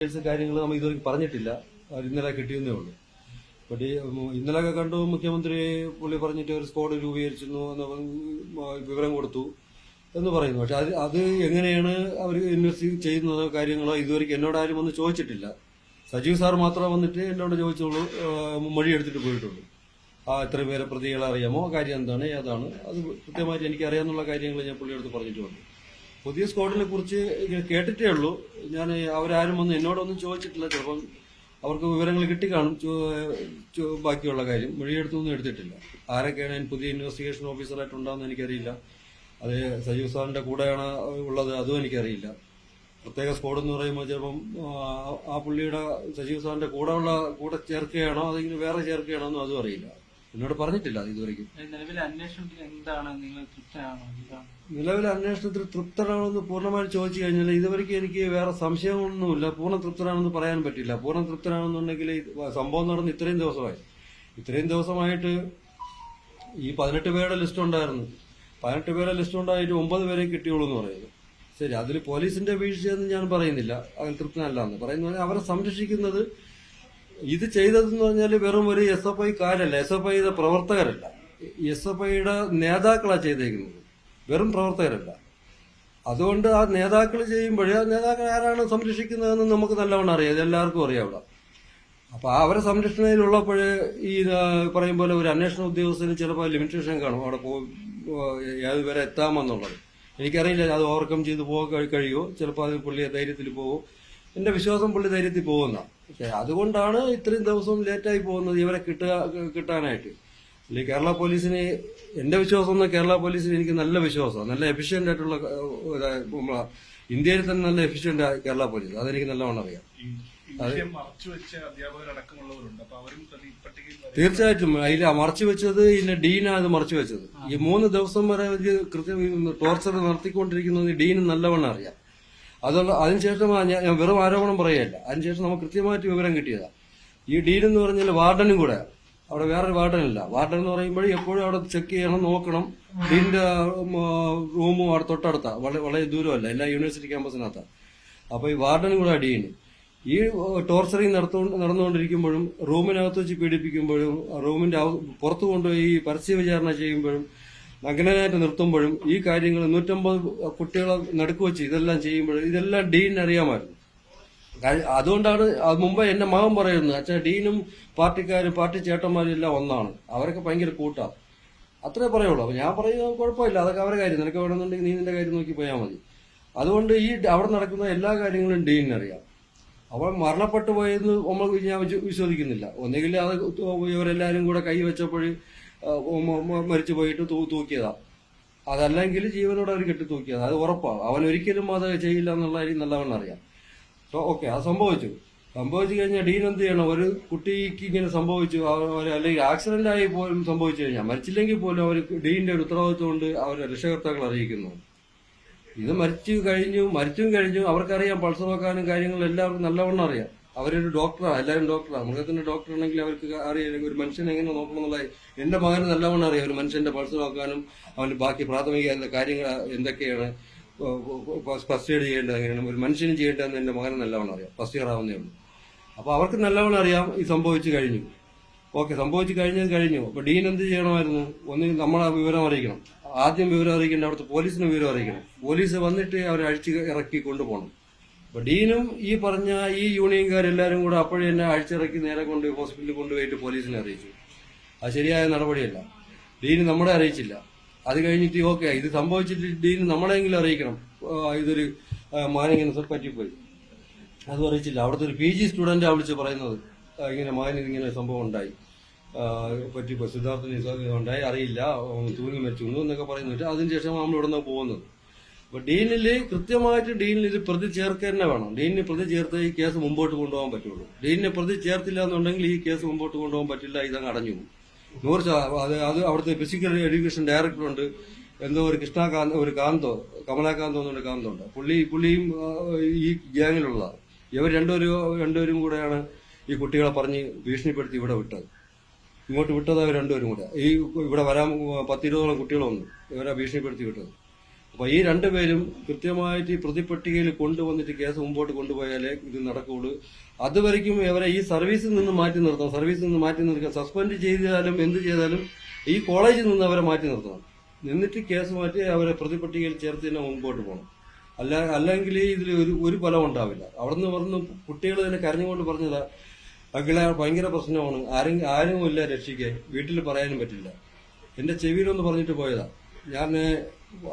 കാര്യങ്ങൾ നമ്മൾ ഇതുവരെ പറഞ്ഞിട്ടില്ല. ഇന്നലെ കിട്ടിയെന്നേ ഉള്ളൂ. ബട്ട് ഇന്നലെയൊക്കെ കണ്ടു മുഖ്യമന്ത്രി പുള്ളി പറഞ്ഞിട്ട് ഒരു സ്ക്വാഡ് രൂപീകരിച്ചിരുന്നു എന്ന് വിവരം കൊടുത്തു എന്ന് പറയുന്നു. പക്ഷെ അത് എങ്ങനെയാണ് അവർ ഇൻവെസ്റ്റിഗേറ്റ് ചെയ്യുന്നത് കാര്യങ്ങളോ ഇതുവരെയ്ക്ക് എന്നോട് ആരും ഒന്ന് ചോദിച്ചിട്ടില്ല. സജീവ് സാർ മാത്രം വന്നിട്ട് എന്നോട് ചോദിച്ചോളൂ, മൊഴി എടുത്തിട്ട് പോയിട്ടുള്ളൂ. എത്ര പേരെ പ്രതികളെ അറിയാമോ, കാര്യം എന്താണ്, ഏതാണ്, അത് കൃത്യമായിട്ട് എനിക്ക് അറിയാമെന്നുള്ള കാര്യങ്ങൾ ഞാൻ പുള്ളിയെടുത്ത് പറഞ്ഞിട്ടുണ്ട്. പുതിയ സ്ക്വാഡിനെ കുറിച്ച് കേട്ടിട്ടേ ഉള്ളൂ. ഞാൻ അവരാരും ഒന്നും എന്നോടൊന്നും ചോദിച്ചിട്ടില്ല. ചിലപ്പം അവർക്ക് വിവരങ്ങൾ കിട്ടിക്കാണും. ബാക്കിയുള്ള കാര്യം മൊഴിയെടുത്തൊന്നും എടുത്തിട്ടില്ല. ആരൊക്കെയാണ് ഞാൻ പുതിയ ഇൻവെസ്റ്റിഗേഷൻ ഓഫീസറായിട്ടുണ്ടാവുന്ന എനിക്കറിയില്ല. അത് സജീവ് സാറിന്റെ കൂടെയാണ് ഉള്ളത്, അതും എനിക്കറിയില്ല. പ്രത്യേക സ്ക്വാഡ് എന്ന് പറയുമ്പോൾ ചിലപ്പം ആ പുള്ളിയുടെ സജീവ് സാറിന്റെ കൂടെ ചേർക്കുകയാണോ അതെങ്കിൽ വേറെ ചേർക്കുകയാണോ എന്നും അതും അറിയില്ല. എന്നോട് പറഞ്ഞിട്ടില്ല ഇതുവരെയ്ക്കും. നിലവിലെ അന്വേഷണത്തിൽ എന്താണ്, നിങ്ങൾ തൃപ്തരാണോ? നിലവിലെ അന്വേഷണത്തിൽ തൃപ്തരാണെന്ന് പൂർണ്ണമായിട്ട് ചോദിച്ചു കഴിഞ്ഞാൽ ഇതുവരെയ്ക്ക് എനിക്ക് വേറെ സംശയമൊന്നുമില്ല. പൂർണ്ണ തൃപ്തരാണെന്ന് പറയാൻ പറ്റില്ല. പൂർണ്ണ തൃപ്തരാണെന്നുണ്ടെങ്കിൽ സംഭവം നടന്ന് ഇത്രയും ദിവസമായിട്ട് ഈ 18 പേരുടെ ലിസ്റ്റ് ഉണ്ടായിരുന്നു. 18 പേരുടെ ലിസ്റ്റ് ഉണ്ടായിട്ട് 9 പേരെ കിട്ടിയുള്ളൂ എന്ന് പറയുന്നു. ശരി, അതിൽ പോലീസിന്റെ വീഴ്ചയെന്ന് ഞാൻ പറയുന്നില്ല, അവൻ തൃപ്തനല്ല എന്ന് പറയുന്നത്. അവരെ സംരക്ഷിക്കുന്നത് ഇത് ചെയ്തതെന്ന് പറഞ്ഞാൽ വെറും ഒരു SFI-കാരല്ല, SFI-യുടെ പ്രവർത്തകരല്ല, SFI-യുടെ നേതാക്കളാണ് ചെയ്തേക്കുന്നത്, വെറും പ്രവർത്തകരല്ല. അതുകൊണ്ട് ആ നേതാക്കൾ ചെയ്യുമ്പോഴേ ആ നേതാക്കൾ ആരാണ് സംരക്ഷിക്കുന്നതെന്ന് നമുക്ക് നല്ലവണ്ണം അറിയാം, ഇതെല്ലാവർക്കും അറിയാം അവിടെ. അപ്പൊ അവരെ സംരക്ഷണയിലുള്ളപ്പോഴേ ഈ പറയും പോലെ ഒരു അന്വേഷണ ഉദ്യോഗസ്ഥന് ചിലപ്പോൾ ലിമിറ്റേഷൻ കാണും അവിടെ ഏതുവരെ എത്താമെന്നുള്ളത്. എനിക്കറിയില്ല അത് ഓവർകം ചെയ്ത് പോകാൻ കഴിയുമോ. ചിലപ്പോൾ അത് പുള്ളി ധൈര്യത്തിൽ പോകും. എന്റെ വിശ്വാസം പുള്ളി ധൈര്യത്തിൽ പോകുന്ന. പക്ഷെ അതുകൊണ്ടാണ് ഇത്രയും ദിവസം ലേറ്റായി പോകുന്നത് ഇവരെ കിട്ടാനായിട്ട്. അല്ലെങ്കിൽ കേരള പോലീസിന് എന്റെ വിശ്വാസം കേരള പോലീസിന് എനിക്ക് നല്ല വിശ്വാസമാണ്. നല്ല എഫിഷ്യന്റ് ആയിട്ടുള്ള ഇന്ത്യയിൽ തന്നെ നല്ല എഫിഷ്യന്റ് കേരള പോലീസ്, അതെനിക്ക് നല്ലവണ്ണം അറിയാം. തീർച്ചയായിട്ടും അതിൽ മറച്ചു വെച്ചത് ഇതിന്റെ ഡീനാണ് അത് മറച്ചു വെച്ചത്. ഈ 3 ദിവസം വരെ കൃത്യം ടോർച്ചർ നടത്തിക്കൊണ്ടിരിക്കുന്നത് ഡീന് നല്ലവണ്ണം അറിയാം. അതിനുശേഷം ഞാൻ വെറും ആരോപണം പറയുകയല്ല, അതിനുശേഷം നമുക്ക് കൃത്യമായിട്ട് വിവരം കിട്ടിയതാ. ഈ ഡീൻ എന്ന് പറഞ്ഞാൽ വാർഡനും കൂടെ, അവിടെ വേറൊരു വാർഡനില്ല. വാർഡൻ എന്ന് പറയുമ്പോൾ എപ്പോഴും അവിടെ ചെക്ക് ചെയ്യണം, നോക്കണം. ഡീനിന്റെ റൂമും അവിടെ തൊട്ടടുത്താ, വളരെ ദൂരമല്ല, എല്ലാ യൂണിവേഴ്സിറ്റി ക്യാമ്പസിനകത്താ. അപ്പൊ ഈ വാർഡനും കൂടെ ഡീൻ ഈ ടോർച്ചറിങ് നടന്നുകൊണ്ടിരിക്കുമ്പോഴും റൂമിനകത്ത് വെച്ച് പീഡിപ്പിക്കുമ്പോഴും റൂമിന്റെ പുറത്തു കൊണ്ടുപോയി പരസ്യ വിചാരണ ചെയ്യുമ്പോഴും നഗ്നനായിട്ട് നിർത്തുമ്പോഴും ഈ കാര്യങ്ങൾ 150 കുട്ടികളെ നടുക്ക് വെച്ച് ഇതെല്ലാം ചെയ്യുമ്പോഴും ഇതെല്ലാം ഡീനിന് അറിയാമായിരുന്നു. അതുകൊണ്ടാണ് അത് മുമ്പ് എന്റെ മകൻ പറയുന്നത്, അച്ഛാ ഡീനും പാർട്ടിക്കാരും പാർട്ടി ചേട്ടന്മാരും എല്ലാം ഒന്നാണ്, അവരൊക്കെ ഭയങ്കര കൂട്ടാണ്, അത്രേ പറയുള്ളൂ. അപ്പൊ ഞാൻ പറയുന്നത് കുഴപ്പമില്ല, അതൊക്കെ അവരുടെ കാര്യം, നിനക്ക് വേണമെന്നുണ്ടെങ്കിൽ നീ നിന്റെ കാര്യം നോക്കി പോയാൽ മതി. അതുകൊണ്ട് ഈ അവിടെ നടക്കുന്ന എല്ലാ കാര്യങ്ങളും ഡീനിനറിയാം. അവൾ മരണപ്പെട്ടു പോയെന്ന് നമ്മൾ ഞാൻ വിശ്വസിക്കുന്നില്ല. ഒന്നുകിൽ അത് ഇവരെല്ലാരും കൂടെ കൈവച്ചപ്പോൾ മരിച്ചു പോയിട്ട് തൂക്കിയതാ, അതല്ലെങ്കിൽ ജീവനോട് അവർ കെട്ടി തൂക്കിയതാ, അത് ഉറപ്പാണ്. അവൻ ഒരിക്കലും അത് ചെയ്യില്ല എന്നുള്ള കാര്യം നല്ലവണ്ണം അറിയാം. ഓക്കെ, അത് സംഭവിച്ചു കഴിഞ്ഞാൽ ഡീൻ എന്ത് ചെയ്യണം? ഒരു കുട്ടിക്ക് ഇങ്ങനെ സംഭവിച്ചു, അല്ലെങ്കിൽ ആക്സിഡന്റ് ആയി പോലും സംഭവിച്ചു കഴിഞ്ഞാൽ, മരിച്ചില്ലെങ്കിൽ പോലും അവർ ഡീനിന്റെ ഒരു ഉത്തരവാദിത്വം കൊണ്ട് അവരെ രക്ഷകർത്താക്കൾ അറിയിക്കുന്നു. ഇത് മരിച്ചും കഴിഞ്ഞു അവർക്കറിയാം. പൾസ് നോക്കാനും കാര്യങ്ങളും എല്ലാവർക്കും നല്ലവണ്ണം അറിയാം. അവരൊരു ഡോക്ടറാണ്, എല്ലാവരും ഡോക്ടറാണ്. മൃഗത്തിന്റെ ഡോക്ടർ ആണെങ്കിൽ അവർക്ക് അറിയാം ഒരു മനുഷ്യനെ എങ്ങനെ നോക്കണം എന്നുള്ളത്. എന്റെ മകന് നല്ലവണ്ണം അറിയാം ഒരു മനുഷ്യന്റെ പൾസ് നോക്കാനും അവന്റെ ബാക്കി പ്രാഥമിക കാര്യങ്ങൾ എന്തൊക്കെയാണ്, ഫസ്റ്റ് എയ്ഡ് ചെയ്യേണ്ടത് എങ്ങനെയാണ്, ഒരു മനുഷ്യനും ചെയ്യേണ്ടതെന്ന് എന്റെ മകന് നല്ലവണ്ണം അറിയാം. ഫസ്റ്റ് ഇയർ ആവുന്നേ ഉള്ളൂ. അപ്പൊ അവർക്ക് നല്ലവണ്ണം അറിയാം ഈ സംഭവിച്ചു കഴിഞ്ഞു. ഓക്കെ, സംഭവിച്ചു കഴിഞ്ഞു. അപ്പൊ ഡീൻ എന്ത് ചെയ്യണമായിരുന്നു? ഒന്നുകിൽ നമ്മളെ വിവരം അറിയിക്കണം, ആദ്യം വിവരം അറിയിക്കേണ്ട അവിടുത്തെ പോലീസിന് വിവരം അറിയിക്കണം. പോലീസ് വന്നിട്ട് അവരെ അഴിച്ച് ഇറക്കി കൊണ്ടുപോകണം. അപ്പൊ ഡീനും ഈ പറഞ്ഞ ഈ യൂണിയൻകാരെല്ലാരും കൂടെ അപ്പോഴേ എന്നെ അഴിച്ചിറക്കി നേരെ കൊണ്ട് ഹോസ്പിറ്റലിൽ കൊണ്ടുപോയിട്ട് പോലീസിനെ അറിയിച്ചു. അത് ശരിയായ നടപടിയല്ല. ഡീന് നമ്മളെ അറിയിച്ചില്ല. അത് കഴിഞ്ഞിട്ട് ഓക്കെ ഇത് സംഭവിച്ചിട്ട് ഡീന് നമ്മളെങ്കിലും അറിയിക്കണം, ഇതൊരു മകനിങ്ങനെ പറ്റിപ്പോയി, അതും അറിയിച്ചില്ല. അവിടുത്തെ ഒരു PG സ്റ്റുഡന്റാ വിളിച്ച് പറയുന്നത് ഇങ്ങനെ മകന് ഇങ്ങനെ സംഭവം ഉണ്ടായി, പറ്റിപ്പോയി, സിദ്ധാർത്ഥന് ഉണ്ടായി, അറിയില്ല, തൂങ്ങി മരിച്ചു എന്നൊക്കെ പറയുന്നിട്ട് അതിനുശേഷം നമ്മൾ ഇവിടെ നിന്ന് പോകുന്നത്. അപ്പൊ കൃത്യമായിട്ട് ഡീനിൽ ഇത് പ്രതി ചേർക്കുക തന്നെ വേണം. ഡീനിന് പ്രതി ചേർത്ത് ഈ കേസ് മുമ്പോട്ട് കൊണ്ടുപോകാൻ പറ്റുള്ളൂ. ഡീനിനെ പ്രതി ചേർത്തില്ല എന്നുണ്ടെങ്കിൽ ഈ കേസ് മുമ്പോട്ട് കൊണ്ടുപോകാൻ പറ്റില്ല, ഇതങ്ങ് അടഞ്ഞു പോകും. 100%. അത് അവിടുത്തെ ഫിസിക്കൽ എഡ്യൂക്കേഷൻ ഡയറക്ടറുണ്ട്, എന്തോ ഒരു കമലാകാന്തോ എന്നൊരു കാന്തമുണ്ട്. പുള്ളിയും ഈ ഗ്യാങ്ങിലുള്ളതാണ്. ഇവർ രണ്ടുപേരും കൂടെയാണ് ഈ കുട്ടികളെ പറഞ്ഞ് ഭീഷണിപ്പെടുത്തി ഇവിടെ വിട്ടത്. ഇങ്ങോട്ട് വിട്ടത് അവർ രണ്ടുപേരും കൂടെ. ഈ ഇവിടെ വരാൻ 10-20 കുട്ടികൾ വന്നു, ഇവരെ ഭീഷണിപ്പെടുത്തി വിട്ടത്. അപ്പൊ ഈ രണ്ടുപേരും കൃത്യമായിട്ട് ഈ പ്രതിപട്ടികയിൽ കൊണ്ടുവന്നിട്ട് കേസ് മുമ്പോട്ട് കൊണ്ടുപോയാലേ ഇത് നടക്കുള്ളൂ. അതുവരെയ്ക്കും ഇവരെ ഈ സർവീസിൽ നിന്ന് മാറ്റി നിർത്തണം. സർവീസിൽ നിന്ന് മാറ്റി നിർത്തുക, സസ്പെൻഡ് ചെയ്താലും എന്ത് ചെയ്താലും ഈ കോളേജിൽ നിന്ന് അവരെ മാറ്റി നിർത്തണം. എന്നിട്ട് കേസ് മാറ്റി അവരെ പ്രതിപട്ടികയിൽ ചേർത്ത് തന്നെ മുമ്പോട്ട് പോകണം. അല്ലെങ്കിൽ ഇതിൽ ഒരു ഫലം ഉണ്ടാവില്ല. അവിടുന്ന് പറഞ്ഞ് കുട്ടികൾ തന്നെ കരഞ്ഞുകൊണ്ട് പറഞ്ഞതാ, അങ്കിളെ ഭയങ്കര പ്രശ്നമാണ്, ആരും ഇല്ല രക്ഷിക്കാൻ, വീട്ടിൽ പറയാനും പറ്റില്ല. എന്റെ ചെവിയിലൊന്ന് പറഞ്ഞിട്ട് പോയതാ. ഞാൻ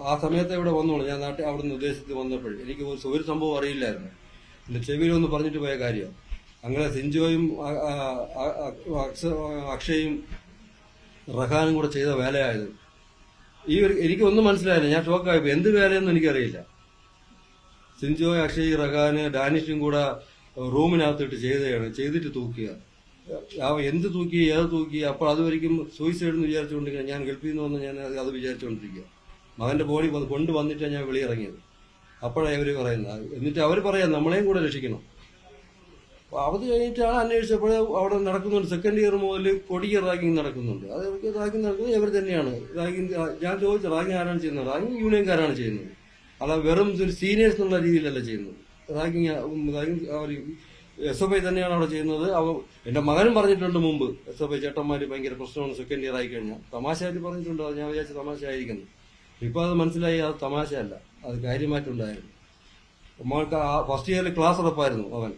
ആ സമയത്ത് ഇവിടെ വന്നോളൂ, ഞാൻ നാട്ടിൽ അവിടുന്ന് ഉദ്ദേശിച്ച് വന്നപ്പോൾ എനിക്ക് ഒരു സംഭവം അറിയില്ലായിരുന്നു. എന്റെ ചെവിയിലൊന്ന് പറഞ്ഞിട്ട് പോയ കാര്യം. അങ്ങനെ സിഞ്ചോയും അക്ഷയും റഹാനും കൂടെ ചെയ്ത വേലയായത്. എനിക്കൊന്നും മനസ്സിലായില്ല, ഞാൻ ഷോക്കായപ്പോ എന്ത് വേലയെന്ന് എനിക്കറിയില്ല. സിഞ്ചോ, അക്ഷയ്, റഹാന്, ഡാനിഷും കൂടെ റൂമിനകത്തിട്ട് ചെയ്തിട്ട് തൂക്കുക. എന്ത് തൂക്കി, ഏത് തൂക്കി, അപ്പോൾ അതുവരെയും സൂയിസൈഡ് എന്ന് വിചാരിച്ചുകൊണ്ടിരിക്കുക. ഞാൻ ഗൾഫിൽ നിന്ന് വന്ന് ഞാൻ അത് വിചാരിച്ചുകൊണ്ടിരിക്കുക. മകന്റെ ബോഡി കൊണ്ടുവന്നിട്ടാണ് ഞാൻ വെളിയിറങ്ങിയത്. അപ്പോഴാണ് ഇവർ പറയുന്നത്. എന്നിട്ട് അവർ പറയാം നമ്മളെയും കൂടെ രക്ഷിക്കണം. അത് കഴിഞ്ഞിട്ടാണ് അന്വേഷിച്ചപ്പോൾ അവിടെ നടക്കുന്നുണ്ട്. സെക്കൻഡ് ഇയർ മുതൽ കൊടിയ റാഗിങ് നടക്കുന്നുണ്ട്. അത് റാഗിങ് നടക്കുന്നത് ഇവർ തന്നെയാണ്. റാഗിങ് ഞാൻ ചോദിച്ചു, റാഗിങ് ആരാണ് ചെയ്യുന്നത്? റാഗിങ് യൂണിയൻകാരാണ് ചെയ്യുന്നത്. അല്ല വെറും ഒരു സീനിയേഴ്സ് എന്നുള്ള രീതിയിലല്ല ചെയ്യുന്നത്. റാഗിങ് അവർ SFI തന്നെയാണ് അവിടെ ചെയ്യുന്നത്. എന്റെ മകനും പറഞ്ഞിട്ടുണ്ട് മുമ്പ്, SFI ചേട്ടന്മാര് ഭയങ്കര പ്രശ്നമാണ് സെക്കൻഡ് ഇയർ ആയി കഴിഞ്ഞാൽ. തമാശയായിട്ട് പറഞ്ഞിട്ടുണ്ട്. അത് ഞാൻ വിചാരിച്ച തമാശ ആയിരിക്കുന്നു. ഇപ്പൊ അത് മനസ്സിലായി, അത് തമാശയല്ല, അത് കാര്യമായിട്ടുണ്ടായിരുന്നു. നമ്മൾക്ക് ഫസ്റ്റ് ഇയറിൽ ക്ലാസ് ഉറപ്പായിരുന്നു. അവൻ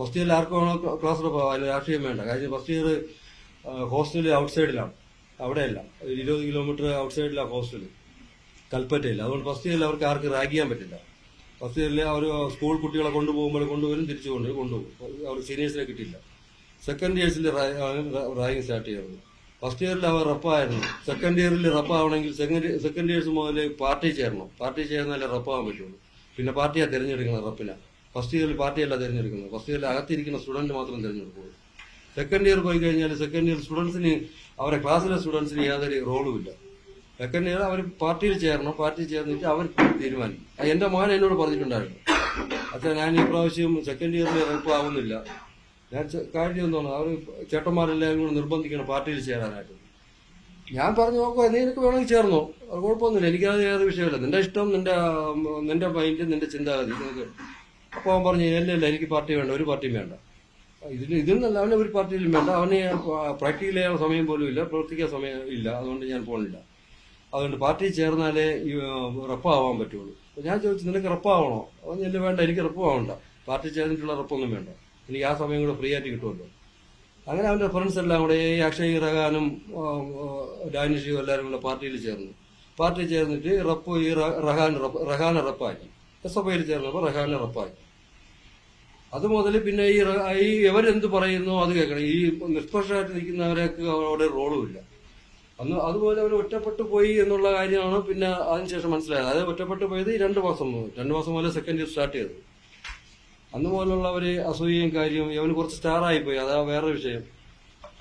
ഫസ്റ്റ് ഇയറിൽ ആർക്കും ക്ലാസ് ഉറപ്പാണ്, അതിൽ രാഷ്ട്രീയം വേണ്ട. കാര്യം ഫസ്റ്റ് ഇയർ ഹോസ്റ്റല് ഔട്ട്സൈഡിലാണ്, അവിടെയല്ല, 20 കിലോമീറ്റർ ഔട്ട്സൈഡിലാണ് ഹോസ്റ്റല്, കൽപ്പറ്റയില്ല. അതുകൊണ്ട് ഫസ്റ്റ് ഇയറിൽ അവർക്ക് ആർക്ക് റാഗ് ചെയ്യാൻ പറ്റില്ല. ഫസ്റ്റ് ഇയറിൽ അവർ സ്കൂൾ കുട്ടികളെ കൊണ്ടുപോകുമ്പോൾ കൊണ്ടുവരും, തിരിച്ചു കൊണ്ടുപോകും. അവർ സീനിയേഴ്സിനെ കിട്ടില്ല. സെക്കൻഡ് ഇയേഴ്സിൽ റാഗിങ് സ്റ്റാർട്ട് ചെയ്യുന്നത്. ഫസ്റ്റ് ഇയറിൽ അവർ റപ്പായിരുന്നു. സെക്കൻഡ് ഇയറിൽ റപ്പാവണമെങ്കിൽ സെക്കൻഡ് ഇയേഴ്സ് മുതൽ പാർട്ടി ചേരണം. പാർട്ടി ചേർന്നാലേ റപ്പാവാൻ പറ്റുള്ളൂ. പിന്നെ പാർട്ടിയാണ് തിരഞ്ഞെടുക്കുന്നത്, റപ്പില. ഫസ്റ്റ് ഇയറിൽ പാർട്ടിയല്ല തിരഞ്ഞെടുക്കുന്നത്. ഫസ്റ്റ് ഇയറിൽ അകത്തിരിക്കുന്ന സ്റ്റുഡന്റ് മാത്രം തിരഞ്ഞെടുക്കുള്ളൂ. സെക്കൻഡ് ഇയർ പോയി കഴിഞ്ഞാൽ സെക്കൻഡ് ഇയർ സ്റ്റുഡൻസിന്, അവരെ ക്ലാസ്സിലെ സ്റ്റുഡൻസിന് യാതൊരു റോളുമില്ല. സെക്കൻഡ് ഇയർ അവർ പാർട്ടിയിൽ ചേരണം. പാർട്ടി ചേർന്നിട്ട് അവർ തീരുമാനിക്കും. എന്റെ മകൻ എന്നോട് പറഞ്ഞിട്ടുണ്ടായിരുന്നു, അച്ഛാ ഞാൻ ഈ പ്രാവശ്യം സെക്കൻഡ് ഇയറിൽ റപ്പ് ആവുന്നില്ല. ഞാൻ കാര്യം എന്തോന്നു, അവർ ചേട്ടന്മാരെല്ലാവരും കൂടെ നിർബന്ധിക്കണം പാർട്ടിയിൽ ചേരാനായിട്ട്. ഞാൻ പറഞ്ഞു, നോക്കോ നീ എനിക്ക് വേണമെങ്കിൽ ചേർന്നോ, അത് കുഴപ്പമൊന്നുമില്ല, എനിക്കത് ഏറെ വിഷയമില്ല, നിന്റെ ഇഷ്ടം, നിന്റെ മൈൻഡ്, നിന്റെ ചിന്താഗതി നിനക്ക്. അപ്പൊ അവൻ പറഞ്ഞു, ഇല്ല എനിക്ക് പാർട്ടി വേണ്ട, ഒരു പാർട്ടിയും വേണ്ട. ഇതിന്നല്ല, അവനെ ഒരു പാർട്ടിയിലും വേണ്ട, അവന് പ്രാക്ടിക്കൽ ചെയ്യാൻ സമയം പോലും ഇല്ല, പ്രവർത്തിക്കാൻ സമയം ഇല്ല, അതുകൊണ്ട് ഞാൻ പോണില്ല. അതുകൊണ്ട് പാർട്ടി ചേർന്നാലേ റപ്പാവാൻ പറ്റുള്ളൂ. അപ്പൊ ഞാൻ ചോദിച്ചു, നിനക്ക് റപ്പാവണോ? അവൻ ഇല്ല വേണ്ട, എനിക്ക് റപ്പാവണ്ട, പാർട്ടി ചേർന്നിട്ടുള്ള റപ്പൊന്നും വേണ്ട, എനിക്ക് ആ സമയം കൂടെ ഫ്രീ ആയിട്ട് കിട്ടുമല്ലോ. അങ്ങനെ അവന്റെ ഫ്രണ്ട്സ് എല്ലാം കൂടെ ഈ അക്ഷയ്, റഹാനും ഡാനിഷും എല്ലാവരും കൂടെ പാർട്ടിയിൽ ചേർന്നു. പാർട്ടി ചേർന്നിട്ട് റപ്പ് ഈ റഹാനെ റപ്പാക്കി. SFIയിൽ ചേർന്നപ്പോൾ റഹാനെ റപ്പാക്കി. അതുമുതൽ പിന്നെ ഈ എവരെന്ത് പറയുന്നു അത് കേൾക്കണം. ഈ നിഷ്പക്ഷമായിട്ട് നിൽക്കുന്നവരൊക്കെ അവിടെ റോളും ഇല്ല. അതുപോലെ അവർ ഒറ്റപ്പെട്ടു പോയി എന്നുള്ള കാര്യമാണ് പിന്നെ അതിനുശേഷം മനസ്സിലായത്. അത് ഒറ്റപ്പെട്ടു പോയത് ഈ 2 മാസം മുതൽ സെക്കൻഡ് ഇയർ സ്റ്റാർട്ട് ചെയ്തത്. അന്ന് പോലുള്ളവര് അസൂയയും കാര്യവും, ഇവന് കുറച്ച് സ്റ്റാറായി പോയി, അതാ വേറെ വിഷയം.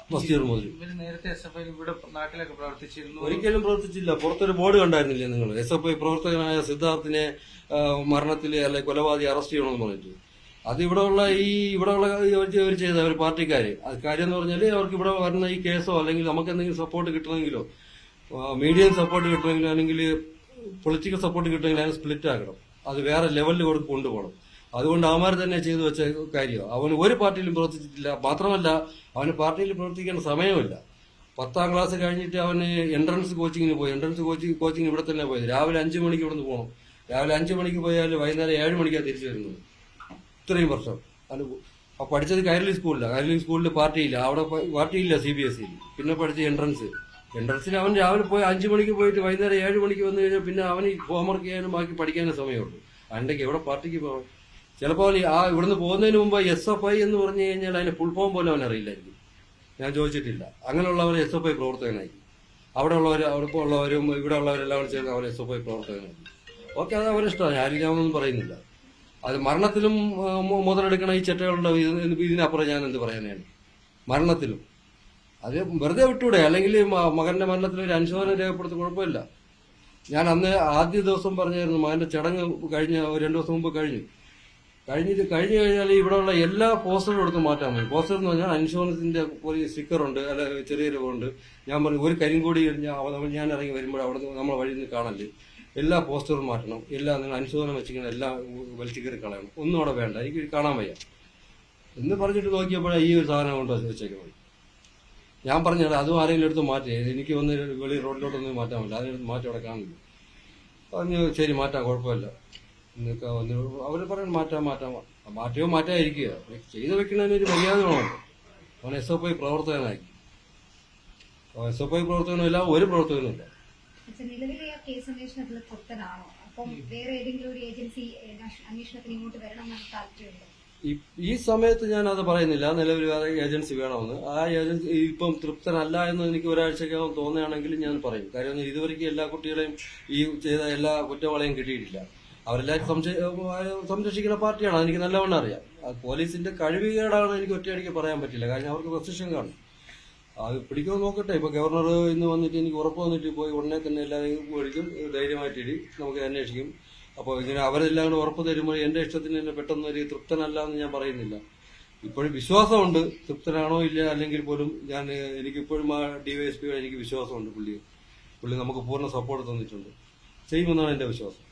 ഫസ്റ്റ് ഇയർ മുതൽ നേരത്തെ SFI ഇവിടെ നാട്ടിലൊക്കെ പ്രവർത്തിച്ചിരുന്നു. ഒരിക്കലും പ്രവർത്തിച്ചില്ല. പുറത്തൊരു ബോർഡ് കണ്ടായിരുന്നില്ലേ നിങ്ങൾ? SFI പ്രവർത്തകനായ സിദ്ധാർത്ഥിനെ മരണത്തിൽ അല്ലെ കൊലപാതകി അറസ്റ്റ് ചെയ്യണമെന്ന് പറഞ്ഞിട്ട്. അത് ഇവിടെയുള്ള ഇവർ ചെയ്ത ഒരു പാർട്ടിക്കാര്. അത് കാര്യം എന്ന് പറഞ്ഞാൽ അവർക്ക് ഇവിടെ വരുന്ന ഈ കേസോ അല്ലെങ്കിൽ നമുക്ക് എന്തെങ്കിലും സപ്പോർട്ട് കിട്ടണമെങ്കിലോ, മീഡിയം സപ്പോർട്ട് കിട്ടണമെങ്കിലോ അല്ലെങ്കിൽ പൊളിറ്റിക്കൽ സപ്പോർട്ട് കിട്ടണമെങ്കിൽ അതിന് സ്പ്ലിറ്റ് ആക്കണം. അത് വേറെ ലെവലിൽ കൊണ്ടുപോകണം. അതുകൊണ്ട് അവന്മാർ തന്നെ ചെയ്തു വെച്ച കാര്യമാണ്. അവന് ഒരു പാർട്ടിയിലും പ്രവർത്തിച്ചിട്ടില്ല. മാത്രമല്ല അവന് പാർട്ടിയിൽ പ്രവർത്തിക്കേണ്ട സമയമില്ല. 10ാം ക്ലാസ് കഴിഞ്ഞിട്ട് അവന് എൻട്രൻസ് കോച്ചിങ്ങിന് പോയി. എൻട്രൻസ് കോച്ചിങ് ഇവിടെ തന്നെ പോയത്. രാവിലെ 5 മണിക്ക് ഇവിടെ നിന്ന് പോകണം. രാവിലെ 5 മണിക്ക് പോയാൽ വൈകുന്നേരം 7 മണിക്കാണ് തിരിച്ചു വരുന്നത്. ഇത്രയും വർഷം പഠിച്ചത് കൈരളി സ്കൂളിലാണ്. കൈരളി സ്കൂളിൽ പാർട്ടിയില്ല, അവിടെ പാർട്ടിയില്ല CBSE. പിന്നെ പഠിച്ച എൻട്രൻസിന് അവൻ രാവിലെ പോയി 5 മണിക്ക് പോയിട്ട് വൈകുന്നേരം 7 മണിക്ക് വന്നു കഴിഞ്ഞാൽ പിന്നെ അവന് ഹോംവർക്ക് ചെയ്യാനും ബാക്കി പഠിക്കാനും സമയമുള്ളൂ. അതിൻ്റെക്ക് എവിടെ പാർട്ടിക്ക് പോകാം? ചിലപ്പോൾ ഇവിടുന്ന് പോകുന്നതിന് മുമ്പ് SFI എന്ന് പറഞ്ഞു കഴിഞ്ഞാൽ അതിന്റെ ഫുൾ ഫോം പോലും അവൻ അറിയില്ലായിരിക്കും. ഞാൻ ചോദിച്ചിട്ടില്ല. അങ്ങനെയുള്ളവർ SFI പ്രവർത്തകനായിരിക്കും. അവിടെ ഉള്ളവരും ഇവിടെ ഉള്ളവരെല്ലാം ചേർന്ന് അവർ SFI പ്രവർത്തകനായിരിക്കും. ഓക്കെ, അത് അവരിഷ്ടമാണ്, ഞാനൊന്നും പറയുന്നില്ല. അത് മരണത്തിലും മുതലെടുക്കണ ഈ ചെറ്റകളുടെ ഇതിനപ്പുറം ഞാൻ എന്ത് പറയാനാണ്? മരണത്തിലും അത് വെറുതെ വിട്ടൂടെ? അല്ലെങ്കിൽ മകന്റെ മരണത്തിൽ ഒരു അനുശോചനം രേഖപ്പെടുത്തി കുഴപ്പമില്ല. ഞാൻ അന്ന് ആദ്യ ദിവസം പറഞ്ഞായിരുന്നു, മകന്റെ ചടങ്ങ് കഴിഞ്ഞ 2 ദിവസം മുമ്പ് കഴിഞ്ഞു കഴിഞ്ഞാൽ ഇവിടെയുള്ള എല്ലാ പോസ്റ്ററും എടുത്ത് മാറ്റാൻ മതി. പോസ്റ്റർ എന്ന് പറഞ്ഞാൽ ഇൻഷുറൻസിന്റെ ഒരു സ്റ്റിക്കറുണ്ട്, അല്ല ചെറിയൊരു ഉണ്ട്. ഞാൻ പറഞ്ഞു, ഒരു കരിങ്കൂടി ഞാൻ ഇറങ്ങി വരുമ്പോൾ അവിടെ നമ്മളെ വഴി നിന്ന് കാണല്ലേ, എല്ലാ പോസ്റ്ററും മാറ്റണം, എല്ലാം നിങ്ങൾ അനുശോചനം വെച്ചിങ്ങനെ എല്ലാം വലിച്ചു കയറി കളയണം, ഒന്നും അവിടെ വേണ്ട, എനിക്ക് കാണാൻ വയ്യ എന്ന് പറഞ്ഞിട്ട് നോക്കിയപ്പോഴാണ് ഈ ഒരു സാധനം കൊണ്ട് വെച്ചേക്കുന്നത്. ഞാൻ പറഞ്ഞത് അതും ആരെങ്കിലും എടുത്ത് മാറ്റി, എനിക്ക് വന്ന് വെളി റോഡിലോട്ടൊന്നും മാറ്റാൻ പറ്റില്ല, അതിനെടുത്ത് മാറ്റി അവിടെ കാണില്ല. പറഞ്ഞു ശരി മാറ്റാം, കുഴപ്പമില്ല എന്നൊക്കെ വന്ന് അവർ പറയണം മാറ്റാം മാറ്റാതിരിക്കുക. ചെയ്തു വെക്കുന്നതിനൊരു മര്യാദ വേണമല്ലോ. അവൻ SFI പ്രവർത്തകനാക്കി. SFI പ്രവർത്തകനുമില്ല, ഒരു പ്രവർത്തകനുമില്ല. നിലവിലെ ആ കേസ് അന്വേഷണത്തിൽ തൃപ്തനാണോ? അപ്പം വേറെ ഏതെങ്കിലും ഒരു ഏജൻസി അന്വേഷണത്തിന് ഇങ്ങോട്ട് വരണമെന്നാണ് താല്പര്യമുണ്ട്? ഈ സമയത്ത് ഞാൻ അത് പറയുന്നില്ല, നിലവിൽ വേറെ ഏജൻസി വേണമെന്ന്. ആ ഏജൻസി ഇപ്പം തൃപ്തനല്ല എന്ന് എനിക്ക് ഒരാഴ്ചക്കകം തോന്നുകയാണെങ്കിൽ ഞാൻ പറയും. കാര്യം ഇതുവരെയ്ക്ക് എല്ലാ കുട്ടികളെയും ഈ ചെയ്ത എല്ലാ കുറ്റവാളിയും കിട്ടിയിട്ടില്ല. അവരെല്ലാവരും സംരക്ഷിക്കുന്ന പാർട്ടിയാണ്, അതെനിക്ക് നല്ലവണ്ണം അറിയാം. പോലീസിന്റെ കഴിവുകേടാണ് എനിക്ക് ഒറ്റയടിക്ക് പറയാൻ പറ്റില്ല, കാരണം അവർക്ക് പൊസിഷൻ കാണും. അത് പിടിക്കുമോ നോക്കട്ടെ. ഇപ്പൊ ഗവർണർ ഇന്ന് വന്നിട്ട് എനിക്ക് ഉറപ്പ് വന്നിട്ട് പോയി ഉടനെ തന്നെ എല്ലാവരെയും മേടിക്കും, ധൈര്യമായിട്ടിടി നമുക്ക് അന്വേഷിക്കും. അപ്പോൾ ഇങ്ങനെ അവരെല്ലാം കൂടെ ഉറപ്പ് തരുമ്പോൾ എന്റെ ഇഷ്ടത്തിന് തന്നെ പെട്ടെന്ന് ഒരു തൃപ്തനല്ല എന്ന് ഞാൻ പറയുന്നില്ല. ഇപ്പോഴും വിശ്വാസമുണ്ട്, തൃപ്തനാണോ ഇല്ല അല്ലെങ്കിൽ പോലും എനിക്കിപ്പോഴും ആ DYSP എനിക്ക് വിശ്വാസമുണ്ട്. പുള്ളി നമുക്ക് പൂർണ്ണ സപ്പോർട്ട് തന്നിട്ടുണ്ട്, ചെയ്യുമെന്നാണ് എന്റെ വിശ്വാസം.